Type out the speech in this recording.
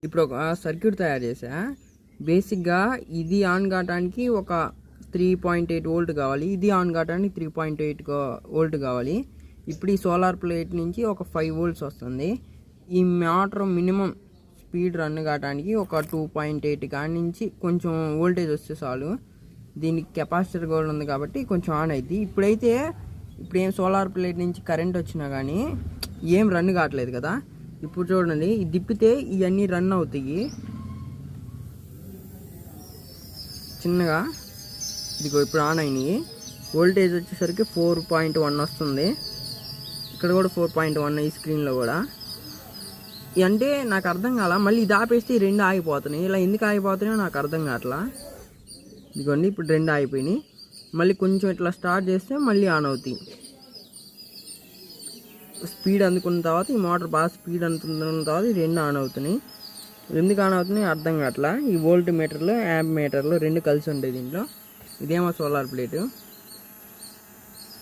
ఇప్పుడు ఒక సర్క్యూట్ తయారు చేసా. బేసిక్గా ఇది ఆన్ కావడానికి ఒక 3.8 వోల్ట్ కావాలి, ఇది ఆన్ కావడానికి 3.8 వోల్ట్ కావాలి. ఇప్పుడు ఈ సోలార్ ప్లేట్ నుంచి ఒక 5 వోల్ట్స్ వస్తుంది. ఈ మోటార్ మినిమం స్పీడ్ రన్ కావడానికి ఒక 2.8 కాడి నుంచి కొంచెం వోల్టేజ్ వస్తే చాలు. దీనికి కెపాసిటర్ కూడా ఉంది కాబట్టి కొంచెం ఆన్ అవుతుంది. ఇప్పుడు ఏం సోలార్ ప్లేట్ నుంచి కరెంట్ వచ్చినా కానీ ఏం రన్ కావట్లేదు కదా. ఇప్పుడు చూడండి, ఇది తిప్పితే ఇవన్నీ రన్ అవుతాయి చిన్నగా. ఇదిగో ఇప్పుడు ఆన్ అయినాయి. వోల్టేజ్ వచ్చేసరికి 4.1 వస్తుంది. ఇక్కడ కూడా 4.1 ఈ స్క్రీన్లో కూడా. అంటే నాకు అర్థం కాల, మళ్ళీ ఇది ఆపేస్తే ఈ రెండు ఆగిపోతున్నాయి. ఇలా ఎందుకు ఆగిపోతున్నాయో నాకు అర్థం కావట్లా. ఇదిగోండి ఇప్పుడు రెండు ఆగిపోయినాయి. మళ్ళీ కొంచెం ఇట్లా స్టార్ట్ చేస్తే మళ్ళీ ఆన్ అవుతాయి. స్పీడ్ అందుకున్న తర్వాత ఈ మోటార్ బాగా స్పీడ్ అందుకున్న తర్వాత ఈ రెండు ఆన్ అవుతున్నాయి. ఎందుకు ఆన్ అవుతున్నాయి అర్థం కావట్లా. ఈ వోల్ట్ మీటర్లు యాంప్ మీటర్లు రెండు కలిసి ఉంటాయి దీంట్లో. ఇదేమో సోలార్ ప్లేటు.